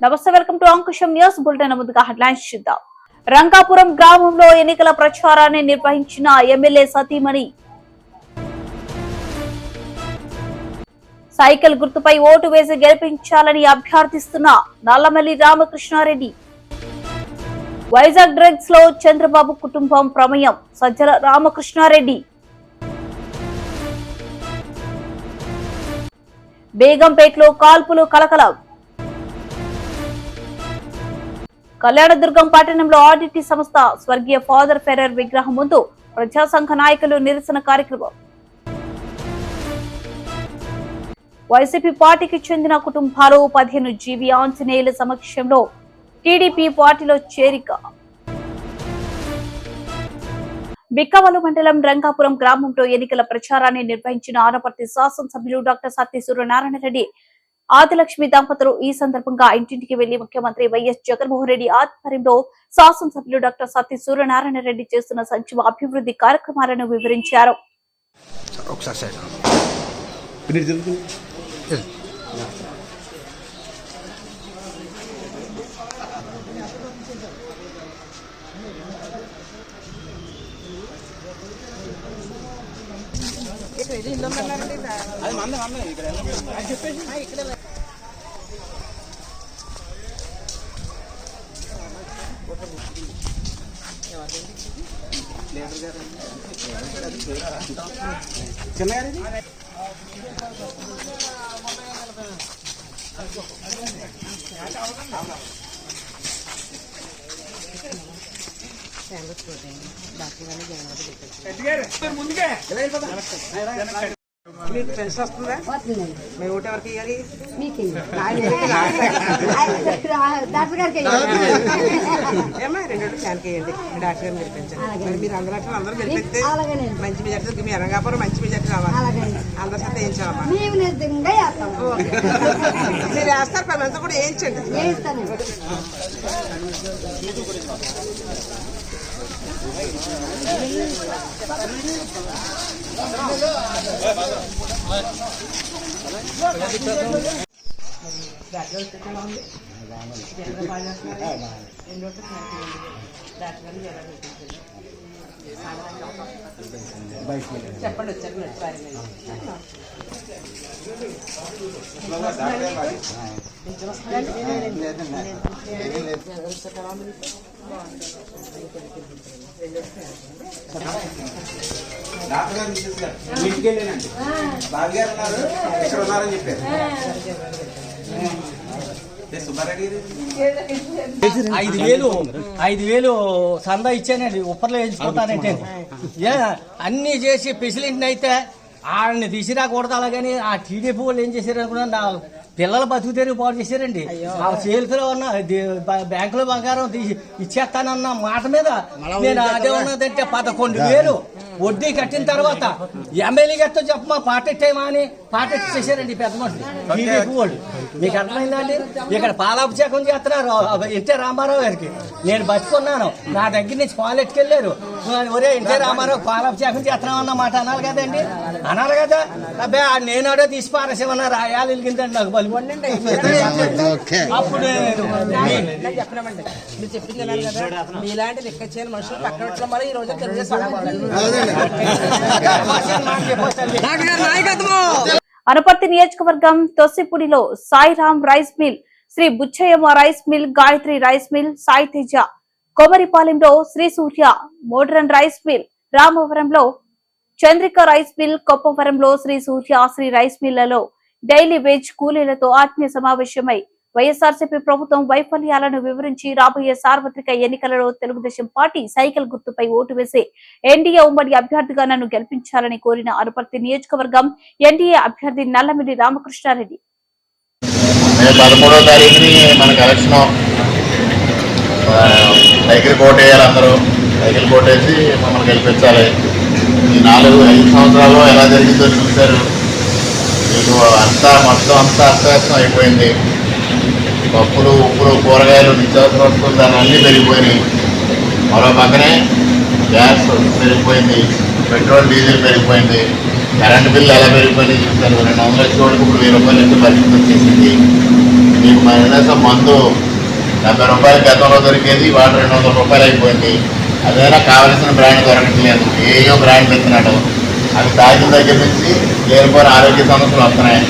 నమస్తే, welcome to Ankusam news bulletin. ముందుగా headlines చూద్దాం. రంగాపురం గ్రామంలో ఎన్నికల ప్రచారాన్ని నిర్వహించిన ఎమ్మెల్యే సతీమణి. సైకిల్ గుర్తుపై ఓటు వేసి గెలిపించాలని అభ్యర్థిస్తున్న నల్లమల్లి రామకృష్ణారెడ్డి. వైజాగ్ డ్రగ్స్ లో చంద్రబాబు కుటుంబం ప్రమేయం, సజ్జల రామకృష్ణారెడ్డి. బేగంపేటలో కాల్పులు కలకలం. కళ్యాణదుర్గం పట్టణంలో ఆర్డిటి సంస్థ స్వర్గీయ ఫాదర్ ఫెరర్ విగ్రహం ముందు ప్రజాసంఘ నాయకులు నిరసన కార్యక్రమం. వైసీపీ పార్టీకి చెందిన కుటుంబాలు 15 జీవీ ఆంజనేయుల సమక్షంలో టీడీపీ పార్టీలో చేరిక. బిక్కవలు మండలం రంగాపురం గ్రామంలో ఎన్నికల ప్రచారాన్ని నిర్వహించిన ఆనపర్తి శాసనసభ్యులు డాక్టర్ సత్తి సూర్యనారాయణ రెడ్డి, ఆదిలక్ష్మి దంపతులు ఈ సందర్భంగా ఇంటింటికి వెళ్లి ముఖ్యమంత్రి వైఎస్ జగన్మోహన్ రెడ్డి ఆధ్వర్యంలో శాసనసభ్యులు డాక్టర్ సత్తి సూర్యనారాయణ రెడ్డి చేస్తున్న సంక్షేమ అభివృద్ధి కార్యక్రమాలను వివరించారు. మీకు పెన్షన్ వస్తుందా? మేము ఓటు ఎవరికి ఇవ్వాలి? ఏమా 2 ఫ్యాన్కి వేయండి, డాక్టర్ గారిని గెలిపించండి. మరి మీరు అందరూ గెలిపిస్తే మంచి మెజార్టీ, మీ రంగాపురం మంచి మెజార్టీ రావాలి. అందరి చేత వేయించాలమ్మా. మీరు వేస్తారు, పనులంతా కూడా వేయించండి. చెప్పండి, వచ్చారు డాక్టర్ గారు ఇంటికి వెళ్ళానండి. బాబు గారు ఉన్నారు, ఇక్కడ ఉన్నారని చెప్పారు. 5,000 సందా ఇచ్చానండి. ఉప్పర్లో వేయించుకుంటానంటే అన్ని చేసి ప్రెసిడెంట్ని అయితే ఆడిని తీసిరాకూడదు. అలాగని ఆ టీడీపీ వాళ్ళు ఏం చేశారు అనుకున్నా, నా పిల్లల బతుకుతేరు పాటు చేశారండి. ఆ సేల్స్లో ఉన్న బ్యాంకులో బంగారం ఇచ్చేస్తానన్న మాట మీద నేను అదే ఉన్నదంటే 11,000 వడ్డీ కట్టిన తర్వాత ఎమ్మెల్యే గారితో చెప్పమా పాటెట్టేమా అని పాటెట్టేసారండి పెద్ద మనుషులు టీడీపీ వాళ్ళు. మీకు అర్థమైందండి? ఇక్కడ పాలాభిషేకం చేస్తున్నారు ఎన్టీ రామారావు గారికి. నేను బతుకున్నాను, నా దగ్గర నుంచి పాలు ఎట్టుకెళ్ళారు. ఒరే ఎన్టీ రామారావు పాలాభిషేకం చేస్తున్నామన్న మాట అనాలి కదండి, అనాలి కదా. అబ్బాయి నేనాడో తీసి పారేసేమన్నా రాయాలి వెలిగిందండి నాకు బలి. అప్పుడు చెప్పినామండి, మీరు చెప్పింది కదా, మీలాంటి లెక్క చేయని మనుషులు పక్కన మరి ఈ రోజు అనపర్తి నియోజకవర్గం తొస్సిపూడిలో Sairam rice mill, Sri Buchayyamma rice mill, Gayatri rice mill, Sai Teja, కొమరిపాలెంలో Sri Surya modern rice mill, రామవరంలో చంద్రిక రైస్ మిల్, కొప్పవరంలో శ్రీ సూర్య శ్రీ రైస్ మిల్లలో డైలీ వేజ్ కూలీలతో ఆత్మీయ సమావేశమై వైఎస్ఆర్సీపీ ప్రభుత్వం వైఫల్యాలను వివరించి రాబోయే సార్వత్రిక ఎన్నికలలో తెలుగుదేశం పార్టీ సైకిల్ గుర్తుపై ఓటు వేసి ఎన్డీఏ ఉమ్మడి అభ్యర్థిగా నన్ను గెలిపించాలని కోరిన అనపర్తి నియోజకవర్గం ఎన్డీఏ అభ్యర్థి నల్లమిల్లి రామకృష్ణారెడ్డి. 13వ తారీఖుని మనకు ఎలక్షన్, సైకిల్ కోట్ వేయాలి. అందరూ సైకిల్ కోట్ వేసి మమ్మల్ని గెలిపించాలి. ఈ 4-5 సంవత్సరాల్లో ఎలా జరిగిందో చూశారు. మీకు మొత్తం అంతా అస్తవ్యస్తం అయిపోయింది. పప్పులు, ఉప్పులు, కూరగాయలు, నిత్యావసర వస్తువులు దాన్ని అన్నీ పెరిగిపోయినాయి. మరో పక్కనే గ్యాస్ పెరిగిపోయింది, పెట్రోల్ డీజిల్ పెరిగిపోయింది, కరెంటు బిల్లు ఎలా పెరిగిపోయింది చూస్తారు. 200 లక్షల వరకు ఇప్పుడు 1000 రూపాయలు పరిస్థితి వచ్చేసింది. మీకు మైనస్ మందు 70 రూపాయలు గతంలో దొరికేది వాడు 200 రూపాయలు అయిపోయింది. అదైనా కావలసిన బ్రాండ్ దొరకట్లేదు. ఏయో బ్రాండ్ పెడుతున్నాడు. అవి తాగిన దగ్గర నుంచి లేనిపోయిన ఆరోగ్య సమస్యలు వస్తున్నాయి.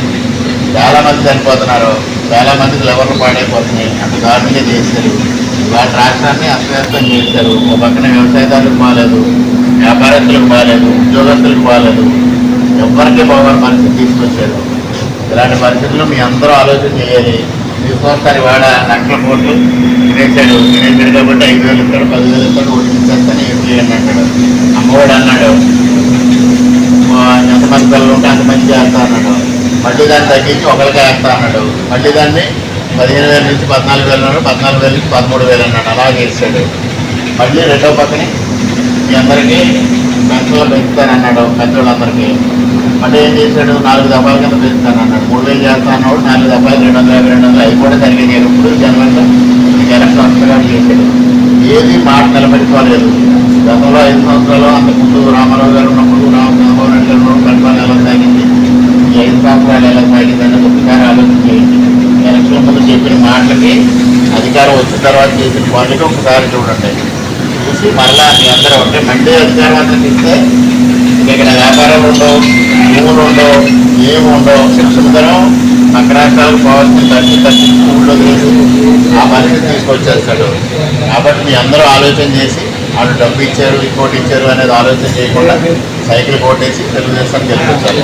చాలామంది చనిపోతున్నారు. చాలామందికి లెవర్లు పాడైపోతున్నాయి. అంత దారుణంగా చేశారు. వాటి రాష్ట్రాన్ని అస్తవ్యస్తం చేశారు. ఒక పక్కన వ్యవసాయదారులకు బాగాలేదు, వ్యాపారస్తులకు బాగాలేదు, ఉద్యోగస్తులకు బాగాలేదు, ఎవరికీ బాగున్న పరిస్థితి తీసుకొచ్చారు. ఇలాంటి పరిస్థితుల్లో మీ అందరూ ఆలోచన చేయాలి. తీసుకొస్తారు వాడ లక్షల కోట్లు తినేశాడు. తినేశాడు కాబట్టి 5,000 ఇస్తాడు, 10,000 ఇస్తాడు, ఒకటి ఇచ్చేస్తాను ఏం చేయండి అంటాడు. అమ్మఒడు అన్నాడు, ఎంతమంది పిల్లలు ఉంటే అంతమంది చేస్తా అన్నాడు. మళ్ళీ దాన్ని తగ్గించి ఒకరికే వేస్తా అన్నాడు. మళ్ళీ దాన్ని 15,000 నుంచి 14,000 అన్నాడు, 14,000 నుంచి 13,000 అన్నాడు. అలా చేశాడు. మళ్ళీ రెండో పక్కనే మీ అందరికీ పెన్షన్లు పెంచుతానన్నాడు పెద్దోళ్ళందరికీ. మళ్ళీ ఏం చేశాడు, 4 దఫాల కింద పెంచుతానన్నాడు. 3,000 చేస్తా అన్నాడు. 4 దఫాలు 250, 200 అవి కూడా సరిగ్గా చేయరు. ఇప్పుడు జనవరిలో ఎలక్షన్ వస్తుగా చేశాడు. ఏది మాట నిలబెట్టుకోలేదు. గతంలో 5 సంవత్సరాలు అంతకుముందు రామారావు గారు ఉన్నప్పుడు, చంద్రబాబు నాయుడు గారు ఉన్నప్పుడు పరిపాలన ఎలా సాగింది, ఈ 5 సంవత్సరాలు ఎలా సాగిందని ఒకసారి ఆలోచన చేయండి. ఎలక్షన్ ముందు చెప్పిన మాటలకి అధికారం వచ్చిన తర్వాత చేసిన పనులకి ఒకసారి చూడండి. చూసి మరలా మీ అందరూ ఉంటే మళ్ళీ అధికారం అందరికి ఇస్తే ఇక్కడ వ్యాపారాలు ఉండవు, భూములు ఉండవు, ఏమి ఉండవు. శిక్షణతరం పక్క రాష్ట్రాలకు పోవాల్సిన తగ్గి ఊళ్ళో చేసి ఆ పరిస్థితి తీసుకొచ్చేస్తాడు. కాబట్టి మీ అందరూ ఆలోచన చేసి వాళ్ళు డబ్బు ఇచ్చారు, ఇంకోటి ఇచ్చారు అనేది ఆలోచన చేయకుండా సైకిల్ కొట్టేసి తెలుగుదేశాన్ని గెలిపించాలి.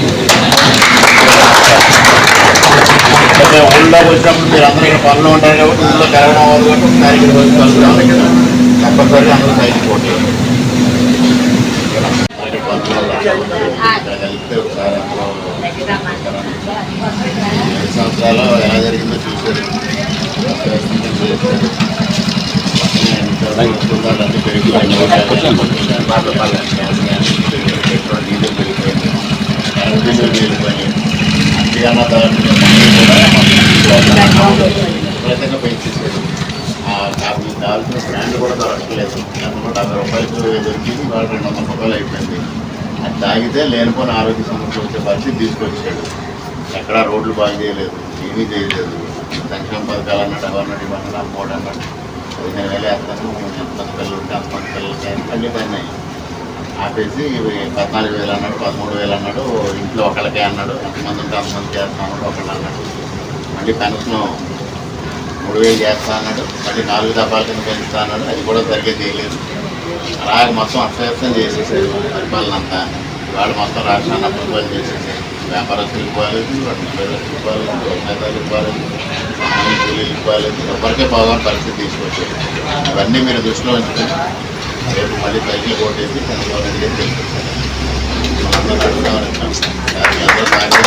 మేము ఊళ్ళోకి వచ్చినప్పుడు మీరు అందరూ ఇక్కడ పనులు ఉంటారు కాబట్టి ఊళ్ళో కరోనా అవ్వదు కాబట్టి ఒకసారి ఇక్కడ వచ్చి కలుగుతాం. తప్పనిసరిగా అందరూ సైకిల్ కొట్టేయాలి. కలిపితే ఒకసారి అందులో 5 సంవత్సరాలు ఎలా జరిగిందో చూసారు. అన్నీ పెరిగిపోయింది. డీజిల్ పెరిగిపోయింది, కరెంట్ బిల్లులు పెరిగిపోయింది. అంతేగానో విపరీతంగా పెంచేసారు. మీకు కావాల్సిన బ్రాండ్ కూడా దొరకలేదు. 70 రూపాయలకు దొరికింది, వాళ్ళు 200 రూపాయలు అయిపోయింది. అది తాగితే లేనిపోయిన ఆరోగ్య సమస్యలు వచ్చే పరిస్థితి తీసుకొచ్చాడు. ఎక్కడా రోడ్లు బాగు చేయలేదు, ఏమీ చేయలేదు. సంక్షేమ పథకాలు అన్నాడు, ఎవరన్నాడు, ఇవన్నీ అమ్మోడు అన్నాడు. 15,000 వేస్తాను, ఎంతమంది పిల్లలు ఉంటే అంతమంది పిల్లలకి అని మళ్ళీ దాన్ని ఆపేసి 14,000 అన్నాడు, 13,000 అన్నాడు. ఇంట్లో ఒకళ్ళకే అన్నాడు, ఎంతమంది ఉంటే అంతమంది చేస్తా అన్నాడు, ఒకళ్ళు అన్నాడు. మళ్ళీ పెన్షన్ 3,000 చేస్తా అన్నాడు. మళ్ళీ 4 దఫాల కింద పెంచుతా అన్నాడు. అది కూడా సరిగ్గా చేయలేదు. అలాగే మొత్తం అస్తవ్యస్తం చేసేసాడు పరిపాలన అంతా. వాళ్ళు మొత్తం రాష్ట్రాన్ని అప్రూవల్ చేసేసారు. వ్యాపారస్తులు ఇవ్వలేదు, ప్రజలకు ఇవ్వలేదు, వ్యవసాయదారులు ఇవ్వలేదు, సామాన్య కూలీలు ఇవ్వలేదు. ఎవరికే పోగానే పరిస్థితి తీసుకొచ్చారు. ఇవన్నీ మీరు దృష్టిలో ఉంచుకుని రేపు మళ్ళీ సైకిల్ కొట్టేసి చంద్రబాబు నాయుడు గారు గెలిపించారు. మనందరూ అడుగుదామని వచ్చాం. దానికి అందరూ బాధ్యత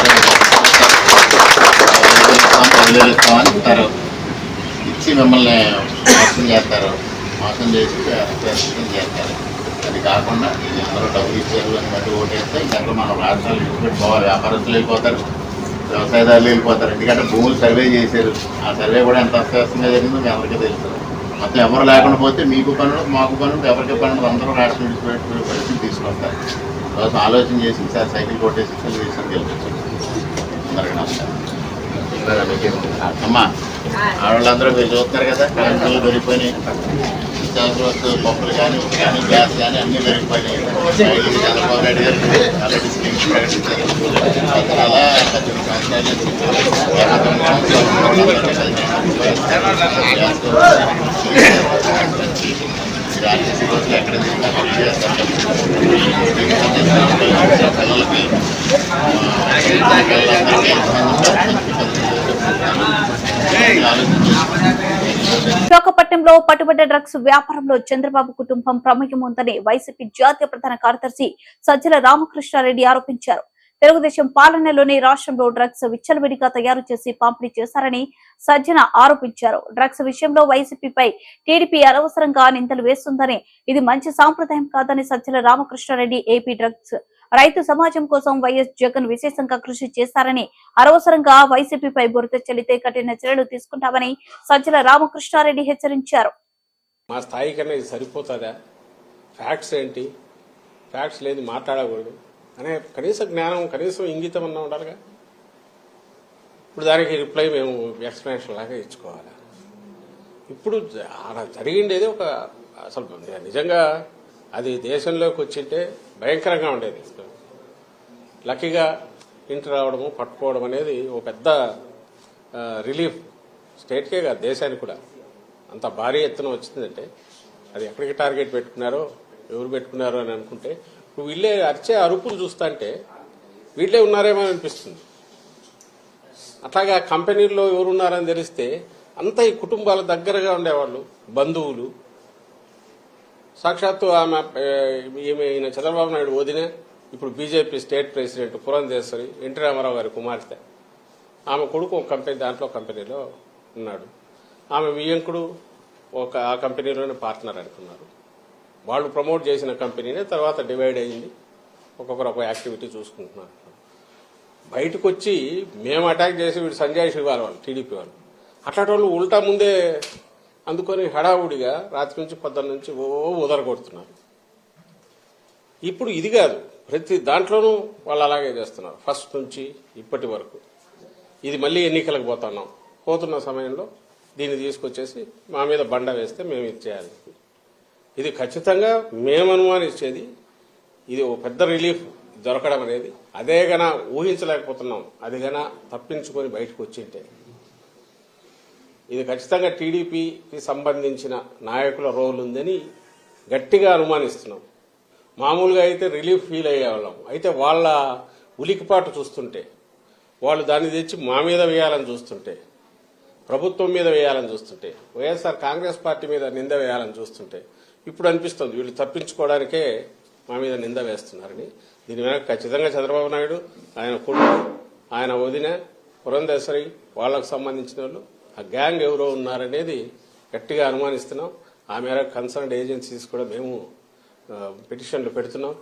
ఇస్తామని ఇస్తారు. ఇచ్చి మిమ్మల్ని మోసం చేస్తారు. మోసం చేసి అస్తవ్యస్తం చేస్తారు. అది కాకుండా అందరూ డబ్బులు ఇచ్చారు అని బట్టి ఓటేస్తే ఇంకా మన రాష్ట్రాలు ఇచ్చిపెట్టి పోవాలి. వ్యాపారస్తులు వెళ్ళిపోతారు, వ్యవసాయదారులు వెళ్ళిపోతారు. ఎందుకంటే భూములు సర్వే చేశారు. ఆ సర్వే కూడా ఎంత అస్తవ్యస్తంగా జరిగిందో మీ అందరికీ తెలుసు. మొత్తం ఎవరు లేకుండా పోతే మీకు పనులు, మాకు పనులు, ఎవరికి పనులు అందరూ రాష్ట్రం విడిచిపెట్టే పరిస్థితి తీసుకొస్తారు. కోసం ఆలోచన చేసి ఈసారి సైకిల్ కొట్టేసి తెలుగుదేశం గెలిపించారు. అందరికీ నమస్కారం. అమ్మా ఆడవాళ్ళందరూ మీరు చూస్తున్నారు కదా, కరెంట్ బిల్లు పెరిగిపోయినాయి, నిత్యావసర వస్తువులు పప్పులు కానీ గ్యాస్ కానీ అన్నీ పెరిగిపోయినాయి. చంద్రబాబు నాయుడు గారు ఆల్రెడీ స్కీమ్స్ ప్రకటించారు. అలా 18 సంవత్సరాలు ఆర్టీసీ బస్సులు ఎక్కడ విశాఖపట్నంలో పట్టుబడ్డ డ్రగ్స్ వ్యాపారంలో చంద్రబాబు కుటుంబం ప్రమేయం ఉందని వైసీపీ జాతీయ ప్రధాన కార్యదర్శి సజ్జల రామకృష్ణారెడ్డి ఆరోపించారు. తెలుగుదేశం పాలనలోని రాష్ట్రంలో డ్రగ్స్ విచ్చలవిడిగా తయారు చేసి పంపిణీ చేశారని సజ్జన ఆరోపించారు. డ్రగ్స్ విషయంలో వైసీపీపై టీడీపీ అనవసరంగా నిందలు వేస్తుందని, ఇది మంచి సాంప్రదాయం కాదని సజ్జల రామకృష్ణారెడ్డి ఏపీ డ్రగ్స్ రైతు సమాజం కోసం వైఎస్ జగన్ విశేషంగా కృషి చేశారని, అనవసరంగా వైసీపీపై బురద చెల్లితే కఠిన చర్యలు తీసుకుంటామని సజ్జల రామకృష్ణారెడ్డి హెచ్చరించారు. మా స్థాయి కన్నా ఇది సరిపోతుందా? ఫ్యాక్ట్స్ ఏంటి, ఫ్యాక్ట్స్ లేదు మాట్లాడకూడదు అనే కనీస జ్ఞానం, కనీసం ఇంగితం అన్నా ఉండాలిగా. ఇప్పుడు దానికి రిప్లై మేము ఎక్స్ప్లెనేషన్ లాగా ఇచ్చుకోవాలి. ఇప్పుడు అలా జరిగిండేది ఒక అసలు నిజంగా అది దేశంలోకి వచ్చింటే భయంకరంగా ఉండేది. లక్కీగా ఇంటి రావడము పట్టుకోవడం అనేది ఒక పెద్ద రిలీఫ్ స్టేట్కే కాదు దేశానికి కూడా. అంత భారీ ఎత్తున వచ్చిందంటే అది ఎక్కడికి టార్గెట్ పెట్టుకున్నారో ఎవరు పెట్టుకున్నారో అని అనుకుంటే ఇప్పుడు వీళ్ళే అరిచే అరుపులు చూస్తుంటే వీళ్ళే ఉన్నారేమో అనిపిస్తుంది. అట్లాగా కంపెనీల్లో ఎవరున్నారని తెలిస్తే అంతా ఈ కుటుంబాల దగ్గరగా ఉండేవాళ్ళు, బంధువులు. సాక్షాత్తు ఈయన చంద్రబాబు నాయుడు వదిన, ఇప్పుడు BJP state president Purandeswari, NT Rama Rao గారి కుమార్తె. ఆమె కొడుకు ఒక కంపెనీ దాంట్లో కంపెనీలో ఉన్నాడు. ఆమె వియ్యంకుడు ఆ కంపెనీలోనే పార్ట్నర్ అనుకున్నారు. వాళ్ళు ప్రమోట్ చేసిన కంపెనీనే తర్వాత డివైడ్ అయ్యింది. ఒక్కొక్కరు ఒక యాక్టివిటీ చూసుకుంటున్నారు. బయటకు వచ్చి మేము అటాక్ చేసి వీడు సంజయ్ శివాల్ వాళ్ళు టీడీపీ వాళ్ళు అట్లాంటి వాళ్ళు ఉల్టా ముందే అందుకొని హడావుడిగా రాత్రి నుంచి పొద్దున్న నుంచి ఉదరగొడుతున్నారు. ఇప్పుడు ఇది కాదు, ప్రతి దాంట్లోనూ వాళ్ళు అలాగే చేస్తున్నారు ఫస్ట్ నుంచి ఇప్పటి వరకు. ఇది మళ్ళీ ఎన్నికలకు పోతున్న సమయంలో దీన్ని తీసుకొచ్చేసి మా మీద బండ వేస్తే మేము ఇది చేయాలి. ఇది ఖచ్చితంగా మేము అనుమానించేది ఇది ఒక పెద్ద రిలీఫ్ దొరకడం అనేది. అదే గన ఊహించలేకపోతున్నాం. అది గన తప్పించుకొని బయటకు వచ్చింటే ఇది ఖచ్చితంగా టీడీపీకి సంబంధించిన నాయకుల రోల్ ఉందని గట్టిగా అనుమానిస్తున్నాం. మామూలుగా అయితే రిలీఫ్ ఫీల్ అయ్యేవాళ్ళం. అయితే వాళ్ళ ఉలికిపాటు చూస్తుంటే, వాళ్ళు దాన్ని తెచ్చి మా మీద వేయాలని చూస్తుంటే, ప్రభుత్వం మీద వేయాలని చూస్తుంటే, వైఎస్ఆర్ కాంగ్రెస్ పార్టీ మీద నింద వేయాలని చూస్తుంటే ఇప్పుడు అనిపిస్తుంది వీళ్ళు తప్పించుకోవడానికే మా మీద నింద వేస్తున్నారని. దీని వెనక ఖచ్చితంగా చంద్రబాబు నాయుడు, ఆయన కొడుకు, ఆయన వదిన పురంధేశ్వరి, వాళ్లకు సంబంధించిన వాళ్ళు, ఆ గ్యాంగ్ ఎవరో ఉన్నారనేది గట్టిగా అనుమానిస్తున్నాం. ఆ మేరకు కన్సర్న్డ్ ఏజెన్సీస్ కూడా మేము పిటిషన్లు పెడుతున్నాం.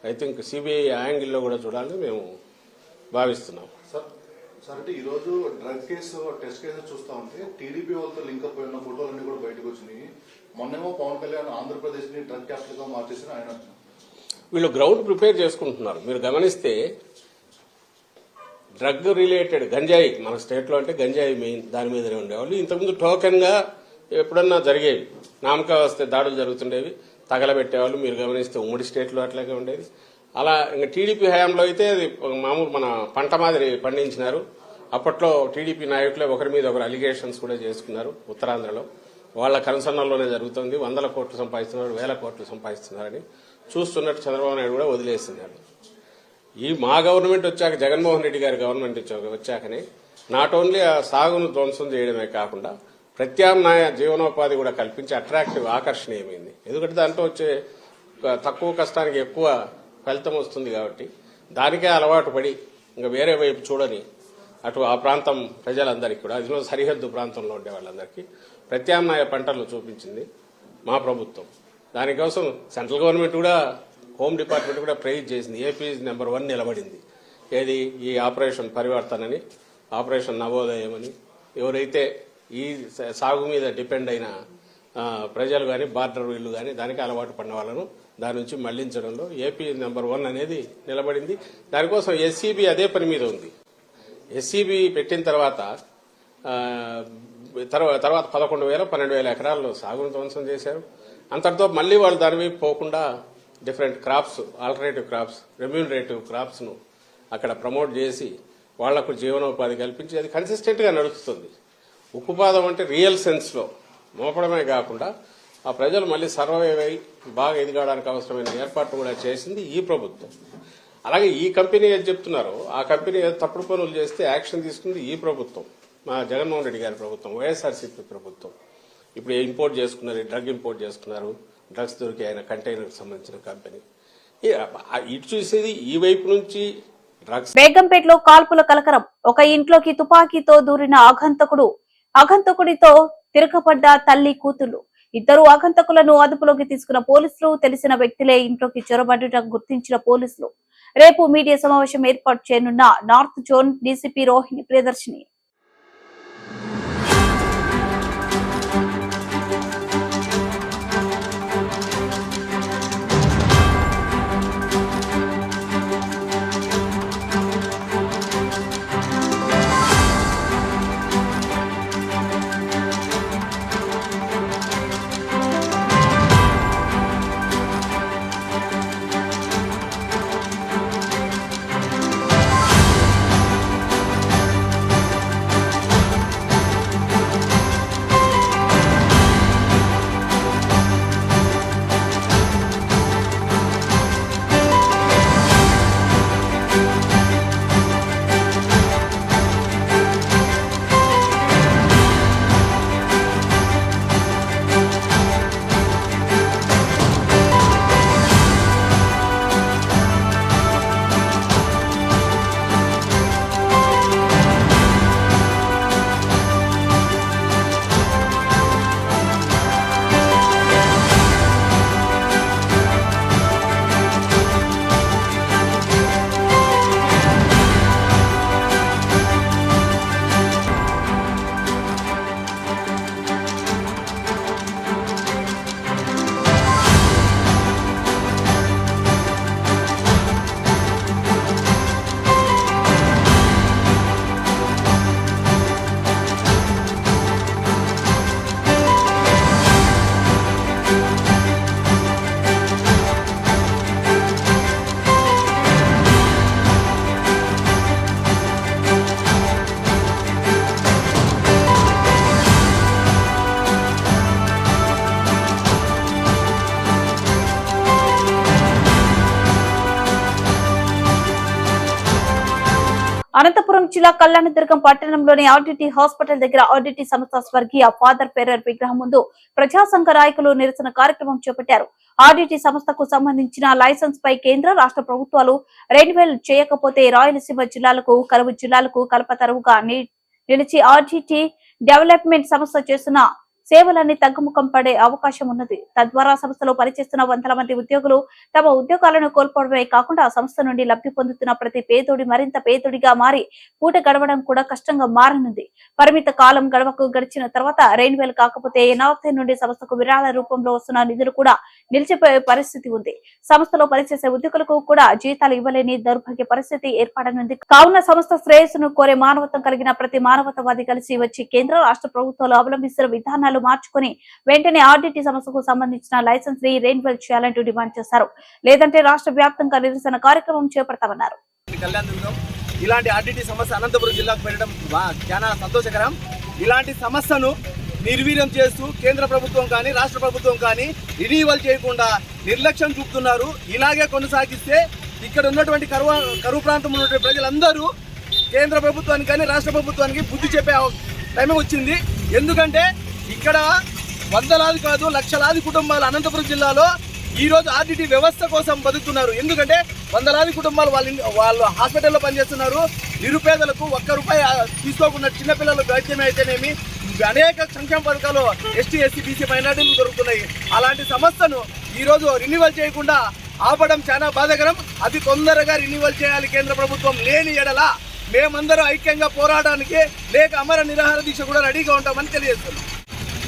ఐ థింక్ సిబిఐ యాంగిల్లో కూడా చూడాలని మేము భావిస్తున్నాం. సార్ అంటే ఈ రోజు డ్రగ్ కేసు టెస్ట్ కేసు చూస్తా ఉంటే టీడీపీ వాళ్ళతో లింక్ అప్ అయిన ఫోటోలన్నీ కూడా బయటకు వచ్చినాయి. మొన్నేమో పవన్ కళ్యాణ్ ఆంధ్రప్రదేశ్ ని డ్రగ్ క్యాపిటల్ గా మార్చేసిన ఆయన వీళ్ళు గ్రౌండ్ ప్రిపేర్ చేసుకుంటున్నారు. మీరు గమనిస్తే డ్రగ్ రిలేటెడ్ గంజాయి మన స్టేట్ లో అంటే గంజాయి మెయిన్ దాని మీదనే ఉండేవాళ్ళు. ఇంతకుముందు టోకెన్ గా ఎప్పుడన్నా జరిగేవి, నామకా వస్తే దాడులు జరుగుతుండేవి, తగలబెట్టేవాళ్ళు. మీరు గమనిస్తే ఉమ్మడి స్టేట్ లో అట్లాగే ఉండేది. అలా ఇంకా టీడీపీ హయాంలో అయితే అది మామూలు మన పంట మాదిరి పండించినారు. అప్పట్లో టీడీపీ నాయకులే ఒకరి మీద ఒకరు అలిగేషన్స్ కూడా చేసుకున్నారు. ఉత్తరాంధ్రలో వాళ్ళ కన్సర్న్లోనే జరుగుతుంది. 100 కోట్లు సంపాదిస్తున్నారు, 1000 కోట్లు సంపాదిస్తున్నారని చూస్తున్నట్టు చంద్రబాబు నాయుడు కూడా వదిలేస్తున్నారు. ఈ మా గవర్నమెంట్ వచ్చాక, జగన్మోహన్ రెడ్డి గారి గవర్నమెంట్ వచ్చాకనే నాట్ ఓన్లీ ఆ సాగును ధ్వంసం చేయడమే కాకుండా ప్రత్యామ్నాయ జీవనోపాధి కూడా కల్పించి అట్రాక్టివ్ ఆకర్షణీయమైంది. ఎందుకంటే దాంట్లో వచ్చే తక్కువ కష్టానికి ఎక్కువ ఫలితం వస్తుంది కాబట్టి దానికే అలవాటు పడి ఇంకా వేరే వైపు చూడని అటు ఆ ప్రాంతం ప్రజలందరికీ కూడా, అదిలో సరిహద్దు ప్రాంతంలో ఉండే వాళ్ళందరికీ ప్రత్యామ్నాయ పంటలను చూపించింది మా ప్రభుత్వం. దానికోసం సెంట్రల్ గవర్నమెంట్ కూడా, హోమ్ డిపార్ట్మెంట్ కూడా ప్రైజ్ చేసింది. ఏపీ నెంబర్ 1 నిలబడింది. ఏది ఈ ఆపరేషన్ పరివర్తన అని, ఆపరేషన్ నవోదయం అని. ఎవరైతే ఈ సాగు మీద డిపెండ్ అయిన ప్రజలు కానీ, బార్డర్ వీళ్ళు కానీ దానికి అలవాటు పడిన వాళ్ళను దాని నుంచి మళ్లించడంలో ఏపీ నెంబర్ 1 అనేది నిలబడింది. దానికోసం ఎస్సీబీ అదే పని మీద ఉంది. ఎస్సీబీ పెట్టిన తర్వాత 11,000, 12,000 ఎకరాల్లో సాగును ధ్వంసం చేశారు. అంతటితో మళ్లీ వాళ్ళు దాని వైపు పోకుండా different crops, alternative crops, remunerative crops ను అక్కడ ప్రమోట్ చేసి వాళ్లకు జీవనోపాధి కల్పించి అది కన్సిస్టెంట్ గా నడుస్తుంది. ఉక్కుపాదం అంటే రియల్ సెన్స్ లో మోపడమే కాకుండా ఆ ప్రజలు మళ్లీ సర్వైవ్ అయి బాగా ఎదగడానికి అవసరమైన ఏర్పాట్లు కూడా చేసింది ఈ ప్రభుత్వం. అలాగే ఈ కంపెనీ ఏది చెప్తున్నారో ఆ కంపెనీ తప్పుడు పనులు చేస్తే యాక్షన్ తీసుకుంది ఈ ప్రభుత్వం, మా జగన్మోహన్ రెడ్డి గారి ప్రభుత్వం, వైఎస్ఆర్సీపీ ప్రభుత్వం. ఇప్పుడు ఇంపోర్ట్ చేసుకున్నారు, డ్రగ్ ఇంపోర్ట్ చేసుకున్నారు, డ్రగ్స్ దొరికి ఆయన కంటైనర్కి సంబంధించిన కంపెనీ. ఇటు చూసేది ఈ వైపు నుంచి డ్రగ్స్. బేగంపేటలో కాల్పుల కలకరం. ఒక ఇంట్లోకి తుపాకీతో దూరిన ఆగంతకుడితో తిరగబడ్డ తల్లి కూతుళ్లు. ఇద్దరు ఆగంతకులను అదుపులోకి తీసుకున్న పోలీసులు. తెలిసిన వ్యక్తులే ఇంట్లోకి చొరబడ్డట గుర్తించిన పోలీసులు. రేపు మీడియా సమావేశం ఏర్పాటు చేయనున్న north zone DCP Rohini Priyadarshini. Anantapur జిల్లా కళ్యాణదుర్గం పట్టణంలోని ఆర్డిటి హాస్పిటల్ దగ్గర ఆర్డిటి సంస్థ స్వర్గీయ ఫాదర్ ఫెర్రర్ విగ్రహం ముందు ప్రజా సంఘ నాయకులు నిరసన కార్యక్రమం చేపట్టారు. ఆర్డిటి సంస్థకు సంబంధించిన లైసెన్స్ పై కేంద్ర రాష్ట్ర ప్రభుత్వాలు రెన్యువల్ చేయకపోతే రాయలసీమ జిల్లాలకు, కరువు జిల్లాలకు కల్పతరువుగా నిలిచి ఆర్డిటి డెవలప్మెంట్ సంస్థ చేస్తున్న సేవలన్నీ తగ్గుముఖం పడే అవకాశం ఉన్నది. తద్వారా సంస్థలో పనిచేస్తున్న వందల మంది ఉద్యోగులు తమ ఉద్యోగాలను కోల్పోవడమే కాకుండా సంస్థ నుండి లబ్ధి పొందుతున్న ప్రతి పేదోడి మరింత పేదోడిగా మారి పూట గడవడం కూడా కష్టంగా మారనుంది. పరిమిత కాలం గడిచిన తర్వాత రెన్యువల్ కాకపోతే ఎన్ఆర్ఐ నుండి సంస్థకు విరాళ రూపంలో వస్తున్న నిధులు కూడా నిలిచిపోయే పరిస్థితి ఉంది. సంస్థలో పనిచేసే ఉద్యోగులకు కూడా జీతాలు ఇవ్వలేని దౌర్భాగ్య పరిస్థితి ఏర్పడనుంది. కావున సంస్థ శ్రేయస్సును కోరే మానవత్వం కలిగిన ప్రతి మానవతావాది కలిసి వచ్చి కేంద్ర రాష్ట్ర ప్రభుత్వాలు అవలంబిస్తున్న విధానాలు మార్చుకుని వెంటనే ఆర్డిటి సంస్థకు సంబంధించిన లైసెన్స్ ని రెన్యువల్ చేయాలంటూ డిమాండ్ చేశారు. లేదంటే రాష్ట్ర వ్యాప్తంగా నిరసన కార్యక్రమం చేపడతామన్నారు. ఇలాంటి ఆర్డిటి సమస్య అనంతపురం జిల్లాకు పెట్టడం చాలా సంతోషకరం. ఇలాంటి సమస్యను నిర్వీర్యం చేస్తూ కేంద్ర ప్రభుత్వం కానీ రాష్ట్ర ప్రభుత్వం కానీ రెన్యువల్ చేయకుండా నిర్లక్ష్యం చూపుతున్నారు. ఇలాగే కొనసాగిస్తే ఇక్కడ ఉన్నటువంటి కరువు ప్రాంతంలో ఉన్నటువంటి ప్రజలందరూ కేంద్ర ప్రభుత్వానికి కానీ రాష్ట్ర ప్రభుత్వానికి బుద్ధి చెప్పే టైం వచ్చింది. ఎందుకంటే ఇక్కడ వందలాది కాదు లక్షలాది కుటుంబాలు అనంతపురం జిల్లాలో ఈరోజు ఆర్డిటి వ్యవస్థ కోసం బతుకుతున్నారు. ఎందుకంటే వందలాది కుటుంబాలు వాళ్ళు హాస్పిటల్లో పనిచేస్తున్నారు. నిరుపేదలకు ₹1 తీసుకోకుండా చిన్నపిల్లలు వైద్యం అయితేనేమి అనేక సంక్షేమ పథకాలు ఎస్టీ, ఎస్సీ, బీసీ మైనార్టీలు దొరుకుతున్నాయి. అలాంటి సంస్థను ఈరోజు రెన్యువల్ చేయకుండా ఆపడం చాలా బాధాకరం. అది తొందరగా రెన్యువల్ చేయాలి కేంద్ర ప్రభుత్వం. లేని ఎడల మేమందరం ఐక్యంగా పోరాటానికి లేక అమర నిరాహార దీక్ష కూడా రెడీగా ఉంటామని తెలియజేస్తున్నాం.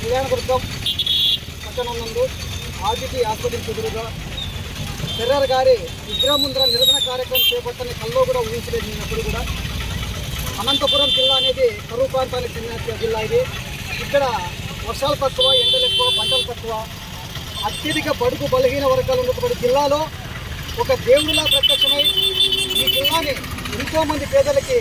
కళ్యాణదుర్గం పట్టణం నందు ఆర్డిటి హాస్పిటల్ ఎదురుగా ఫెర్రర్ గారి విగ్రహం ముందర నిరసన కార్యక్రమం చేపట్టని కల్లో కూడా ఊహించలేదు. నేనప్పుడు కూడా అనంతపురం జిల్లా అనేది కరువు ప్రాంతానికి చెందిన జిల్లా. ఇది ఇక్కడ వర్షాలు తక్కువ, ఎండలు ఎక్కువ, పంటలు తక్కువ, అత్యధిక బడుగు బలహీన వర్గాలు ఉన్నటువంటి జిల్లాలో ఒక దేవుడిలా ప్రత్యక్షమై ఈ జిల్లాని ఎంతోమంది పేదలకి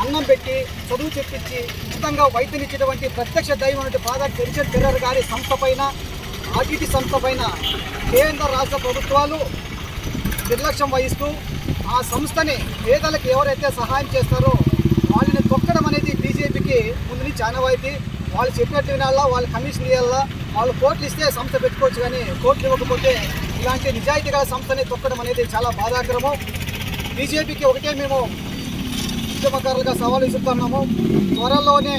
అన్నం పెట్టి చదువు చెప్పించి ఉచితంగా వైద్యం ఇచ్చేటువంటి ప్రత్యక్ష దైవం ఫాదర్ ఫెర్రర్ గారి సంస్థ పైన, ఆర్డిటి సంస్థ పైన కేంద్ర రాష్ట్ర ప్రభుత్వాలు నిర్లక్ష్యం వహిస్తూ ఆ సంస్థని పేదలకు ఎవరైతే సహాయం చేస్తారో వాళ్ళని తొక్కడం అనేది బీజేపీకి ముందు నుంచి ఆనవాయితీ. వాళ్ళు చెప్పినట్టు వినాలా, వాళ్ళు కమిషన్ ఇవ్వాలా, వాళ్ళు కోట్లు ఇస్తే సంస్థ పెట్టుకోవచ్చు, కానీ కోట్లు ఇవ్వకపోతే ఇలాంటి నిజాయితీ గల సంస్థని తొక్కడం అనేది చాలా బాధాకరము. బీజేపీకి ఒకటే మేము ఉద్యమకారులుగా సవాలు ఇస్తున్నాము. త్వరలోనే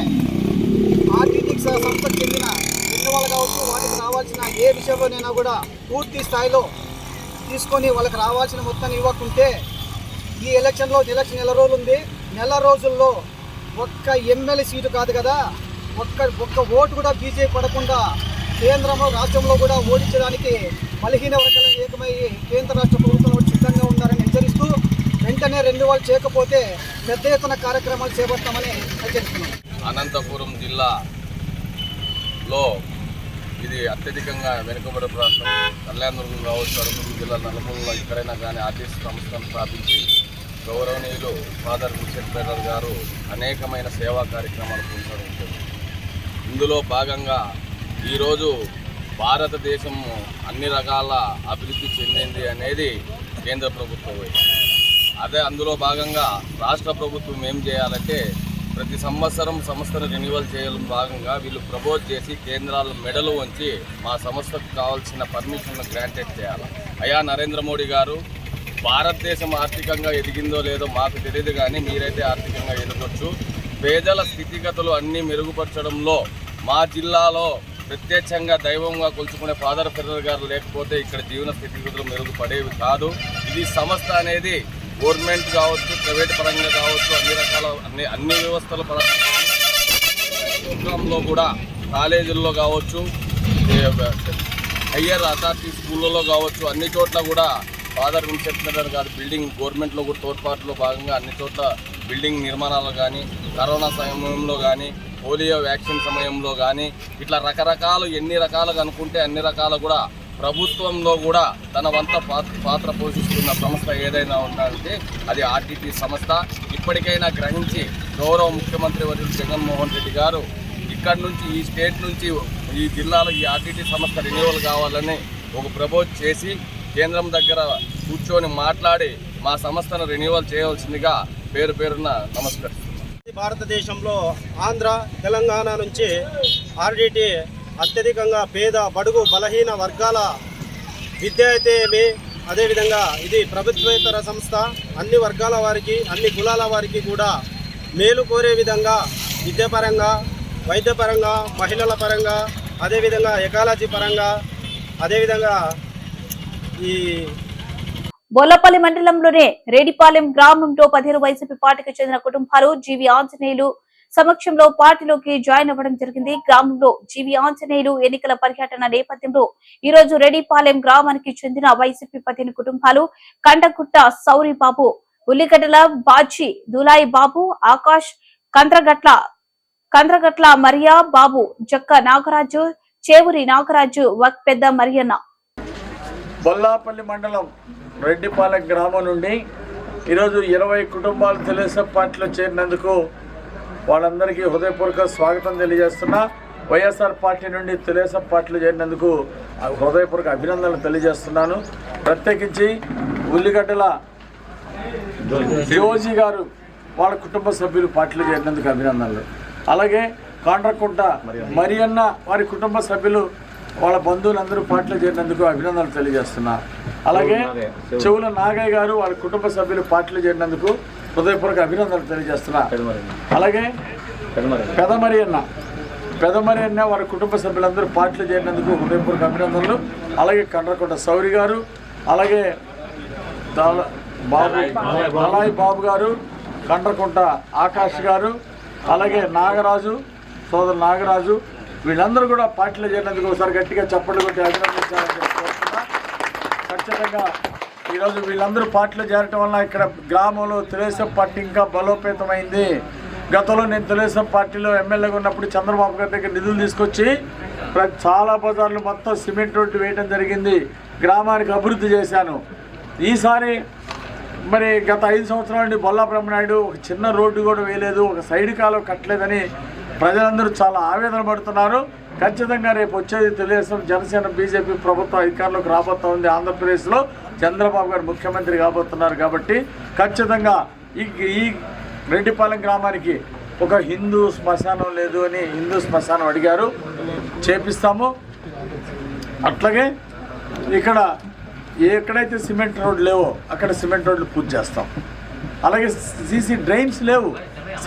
ఆర్డిటి సంస్థకు చెందిన రెన్యువల్ కావచ్చు, వాటికి రావాల్సిన ఏ విషయంలోనైనా కూడా పూర్తి స్థాయిలో తీసుకొని వాళ్ళకి రావాల్సిన మొత్తాన్ని ఇవ్వకుంటే ఈ ఎలక్షన్లో నెల రోజులు ఉంది. నెల రోజుల్లో ఒక్క ఎమ్మెల్యే సీటు కాదు కదా, ఒక్క ఓటు కూడా బీజేపీ పడకుండా కేంద్రంలో రాష్ట్రంలో కూడా ఓడించడానికి బలహీన వర్గాలను ఏకమయ్యి కేంద్ర రాష్ట్ర ప్రభుత్వం సిద్ధంగా ఉన్నారని హెచ్చరిస్తూ వెంటనే రెన్యువల్ చేయకపోతే పెద్ద ఎత్తున కార్యక్రమాలు చేపడతామని హెచ్చరిస్తున్నాం. అనంతపురం జిల్లాలో ఇది అత్యధికంగా వెనుకబడే ప్రాంతం. కళ్యాణదుర్గం కావచ్చు, అనంతపురం జిల్లా నలుమూలలో ఎక్కడైనా కానీ ఆర్టిసి సంస్థను స్థాపించి గౌరవనీయులు ఫాదర్ ఫెర్రర్ గారు అనేకమైన సేవా కార్యక్రమాలు కొనసాగించారు. ఇందులో భాగంగా ఈరోజు భారతదేశం అన్ని రకాల అభివృద్ధి చెందింది అనేది కేంద్ర ప్రభుత్వం. అదే అందులో భాగంగా రాష్ట్ర ప్రభుత్వం ఏం చేయాలంటే ప్రతి సంవత్సరం సంస్థను రెన్యువల్ చేయడం భాగంగా వీళ్ళు ప్రపోజ్ చేసి కేంద్రాల మెడలు వంచి మా సంస్థకు కావాల్సిన పర్మిషన్ను గ్రాంటెడ్ చేయాలి. అయ్యా నరేంద్ర మోడీ గారు, భారతదేశం ఆర్థికంగా ఎదిగిందో లేదో మాకు తెలియదు, కానీ మీరైతే ఆర్థికంగా ఎదగొచ్చు. పేదల స్థితిగతులు అన్నీ మెరుగుపరచడంలో మా జిల్లాలో ప్రత్యక్షంగా దైవంగా కొలుచుకునే ఫాదర్ ఫెర్రర్ గారు లేకపోతే ఇక్కడ జీవన స్థితిగతులు మెరుగుపడేవి కాదు. ఇది సంస్థ అనేది గవర్నమెంట్ కావచ్చు, ప్రైవేట్ పరంగా కావచ్చు, అన్ని రకాల అన్ని వ్యవస్థల పరంగా ప్రోగ్రాంలో కూడా కాలేజీల్లో కావచ్చు, హయ్యర్ అథారిటీ స్కూళ్ళలో కావచ్చు, అన్ని చోట్ల కూడా ఫాదర్ ఫెర్రర్ గారు బిల్డింగ్ గవర్నమెంట్లో కూడా తోడ్పాటులో భాగంగా అన్ని చోట్ల బిల్డింగ్ నిర్మాణాలు కానీ, కరోనా సమయంలో కానీ, పోలియో వ్యాక్సిన్ సమయంలో కానీ, ఇట్లా రకరకాలు ఎన్ని రకాలుగా అనుకుంటే అన్ని రకాలు కూడా ప్రభుత్వంలో కూడా తన వంత పాత్ర పోషిస్తున్న సంస్థ ఏదైనా ఉందంటే అది ఆర్డిటి సంస్థ. ఇప్పటికైనా గ్రహించి గౌరవ ముఖ్యమంత్రి వర్యులు జగన్మోహన్ రెడ్డి గారు ఇక్కడి నుంచి ఈ స్టేట్ నుంచి ఈ జిల్లాలో ఈ ఆర్డిటి సంస్థ రెన్యువల్ కావాలని ఒక ప్రపోజ్ చేసి కేంద్రం దగ్గర కూర్చొని మాట్లాడి మా సంస్థను రెన్యువల్ చేయవలసిందిగా పేరు పేరున నమస్కరిస్తున్నాను. భారతదేశంలో ఆంధ్ర, తెలంగాణ నుంచి ఆర్డిటి అత్యధికంగా పేద, బడుగు, బలహీన వర్గాల విద్య అయితే ఏమి, అదేవిధంగా ఇది ప్రభుత్వేతర సంస్థ. అన్ని వర్గాల వారికి, అన్ని కులాల వారికి కూడా మేలు కోరే విధంగా విద్యాపరంగా, వైద్యపరంగా, మహిళల పరంగా, అదేవిధంగా ఎకాలజీ పరంగా, అదేవిధంగా ఈ బోలపల్లి మండలంలోనే రేడిపాలెం గ్రామంలో 15 వైసీపీ పార్టీకి చెందిన కుటుంబాలు జీవి ఆంజనేయులు సమక్షంలో పార్టీలోకి జాయిన్ అవ్వడం జరిగింది. గ్రామంలో జీవి ఆంజనేయులు ఎన్నికల పర్యటన నేపథ్యంలో ఈ రోజు రేడిపాలెం గ్రామానికి చెందిన వైసీపీ 15 కుటుంబాలు కండగుట్ట సౌరిబాబు, ఉల్లిగడ్డల బాజీ, దులాయి బాబు, ఆకాష్, కంద్రగట్ల మరియా బాబు, జక్క నాగరాజు, చేవూరి నాగరాజు, వక్ పెద్ద మరియన్న. బొల్లాపల్లి మండలం రెడ్డిపాలెం గ్రామం నుండి ఈరోజు 20 కుటుంబాలు తెలుగుదేశం పార్టీలో చేరినందుకు వాళ్ళందరికీ హృదయపూర్వక స్వాగతం తెలియజేస్తున్నా. వైఎస్ఆర్ పార్టీ నుండి తెలుగుదేశం పార్టీలో చేరినందుకు హృదయపూర్వక అభినందనలు తెలియజేస్తున్నాను. ప్రత్యేకించి ఉల్లిగడ్డల జోజీ గారు వాళ్ళ కుటుంబ సభ్యులు పార్టీలో చేరినందుకు అభినందనలు. అలాగే కాండ్రకుంట మరియన్న వారి కుటుంబ సభ్యులు వాళ్ళ బంధువులందరూ పార్టీలో చేరినందుకు అభినందనలు తెలియజేస్తున్నా. అలాగే చెవుల నాగయ్య గారు వాళ్ళ కుటుంబ సభ్యులు పార్టీలో చేరినందుకు హృదయపూర్వక అభినందనలు తెలియజేస్తున్నా. అలాగే పెదమరియన్న వారి కుటుంబ సభ్యులందరూ పార్టీలో చేరినందుకు హృదయపూర్వక అభినందనలు. అలాగే కండ్రకుంట సౌరి గారు, అలాగే దళాయి బాబు గారు, కండ్రకుంట ఆకాష్ గారు, అలాగే నాగరాజు, సోదరు నాగరాజు, వీళ్ళందరూ కూడా పార్టీలో చేరినందుకు ఒకసారి గట్టిగా చప్పట్లు కొట్టి అభినందించాలని కోరుతున్నా. ఖచ్చితంగా ఈరోజు వీళ్ళందరూ పార్టీలో చేరటం వల్ల ఇక్కడ గ్రామంలో తెలుగుదేశం పార్టీ ఇంకా బలోపేతమైంది. గతంలో నేను తెలుగుదేశం పార్టీలో ఎమ్మెల్యేగా ఉన్నప్పుడు చంద్రబాబు గారి దగ్గర నిధులు తీసుకొచ్చి చాలా బజార్లు మొత్తం సిమెంట్ రోడ్డు వేయడం జరిగింది. గ్రామానికి అభివృద్ధి చేశాను. ఈసారి మరి గత 5 సంవత్సరాల నుండి బొల్లా బ్రహ్మనాయుడు ఒక చిన్న రోడ్డు కూడా వేయలేదు, ఒక సైడ్ కాలువ కట్టలేదని ప్రజలందరూ చాలా ఆవేదన పడుతున్నారు. ఖచ్చితంగా రేపు వచ్చేది తెలుగుదేశం, జనసేన, బీజేపీ ప్రభుత్వం అధికారంలోకి రాబోతా ఉంది. ఆంధ్రప్రదేశ్లో చంద్రబాబు గారు ముఖ్యమంత్రి కాబోతున్నారు. కాబట్టి ఖచ్చితంగా ఈ రెడ్డిపాలెం గ్రామానికి ఒక హిందూ శ్మశానం లేదు అని హిందూ శ్మశానం అడిగారు, చేపిస్తాము. అట్లాగే ఇక్కడ ఎక్కడైతే సిమెంట్ రోడ్లు లేవో అక్కడ సిమెంట్ రోడ్లు పూర్తి చేస్తాం. అలాగే సీసీ డ్రైన్స్ లేవు,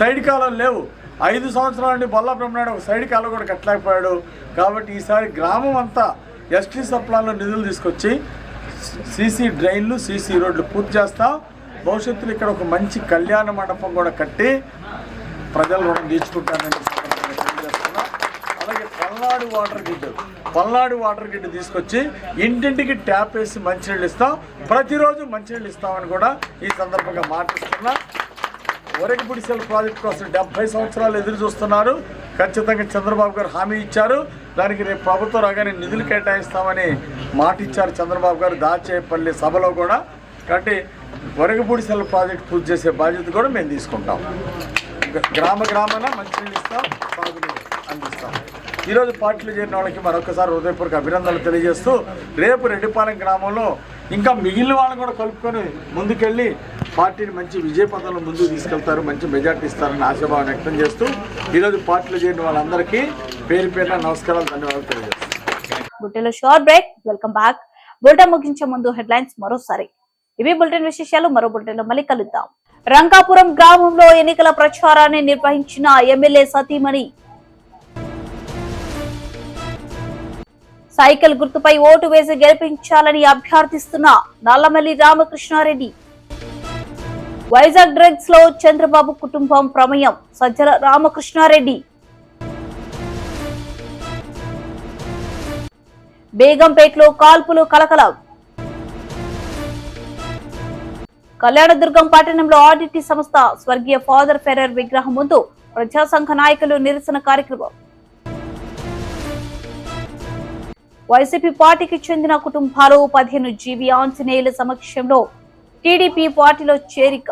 సైడ్ కాలువలు లేవు. 5 సంవత్సరాల నుండి బొల్లా బ్రహ్మనాయుడు ఒక సైడ్ కాలువ కూడా కట్టలేకపోయాడు. కాబట్టి ఈసారి గ్రామం అంతా ఎస్టీ సప్లాన్లో నిధులు తీసుకొచ్చి సీసీ డ్రైన్లు, సీసీ రోడ్లు పూర్తి చేస్తాం. భవిష్యత్తులో ఇక్కడ ఒక మంచి కళ్యాణ మండపం కూడా కట్టి ప్రజల రుణం తీర్చుకుంటానని తెలియజేస్తున్నా. అలాగే పల్నాడు వాటర్ గిడ్ తీసుకొచ్చి ఇంటింటికి ట్యాప్ వేసి మంచినీళ్ళు ఇస్తాం. ప్రతిరోజు మంచినీళ్ళు ఇస్తామని కూడా ఈ సందర్భంగా మాటిస్తున్నా. ఒరగపుడిసెల ప్రాజెక్టు కోసం 70 సంవత్సరాలు ఎదురు చూస్తున్నారు. ఖచ్చితంగా చంద్రబాబు గారు హామీ ఇచ్చారు. దానికి రేపు ప్రభుత్వం రాగానే నిధులు కేటాయిస్తామని మాట ఇచ్చారు చంద్రబాబు గారు దాచేపల్లి సభలో కూడా. కాబట్టి ఒరగపుడిసెల ప్రాజెక్టు పూర్తి చేసే బాధ్యత కూడా మేము తీసుకుంటాం. గ్రామాన మంచినీళ్ళు ఇస్తాం, సాగునీరు అందిస్తాం. ఈరోజు పార్టీలో చేరిన వాళ్ళకి మరొకసారి హృదయపూర్వక అభినందనలు తెలియజేస్తూ రేపు రెడ్డిపాలెం గ్రామంలో ఇంకా మిగిలిన వాళ్ళని కూడా కలుపుకొని ముందుకెళ్ళి పార్టీని మంచి విజయపథంలో ముందుకు తీసుకెళ్తారు, మంచి మెజార్టీ ఇస్తారని ఆశాభావం వ్యక్తం చేస్తూ ఈరోజు పార్టీలో చేరిన వాళ్ళందరికీ పేరు పేరున నమస్కారాలు, ధన్యవాదాలు తెలియజేస్తాను. Short break. Welcome back. Bulletin ముగించే ముందు హెడ్లైన్స్ మరోసారి. ఇవి బులెటిన్ విశేషాలు. మరో బులెటిన్ లో మళ్ళీ కలుద్దాం. రంగాపురం గ్రామంలో ఎన్నికల ప్రచారాన్ని నిర్వహించిన ఎమ్మెల్యే సతీమణి. సైకిల్ గుర్తుపై ఓటు వేసి గెలిపించాలని అభ్యర్థిస్తున్న నల్లమల్లి రామకృష్ణారెడ్డి. వైజాగ్ డ్రగ్స్ లో చంద్రబాబు కుటుంబం ప్రమేయం, సజ్జల రామకృష్ణారెడ్డి. బేగంపేటలో కాల్పులు కలకలం. కళ్యాణదుర్గం పట్టణంలో ఆర్డిటి సంస్థ స్వర్గీయ ఫాదర్ ఫెరర్ విగ్రహం ముందు ప్రజా సంఘ నాయకులు నిరసన కార్యక్రమం. వైసీపీ పార్టీకి చెందిన కుటుంబాలు 15 జీవి ఆంజనేయుల సమక్షంలో టీడీపీ పార్టీలో చేరిక.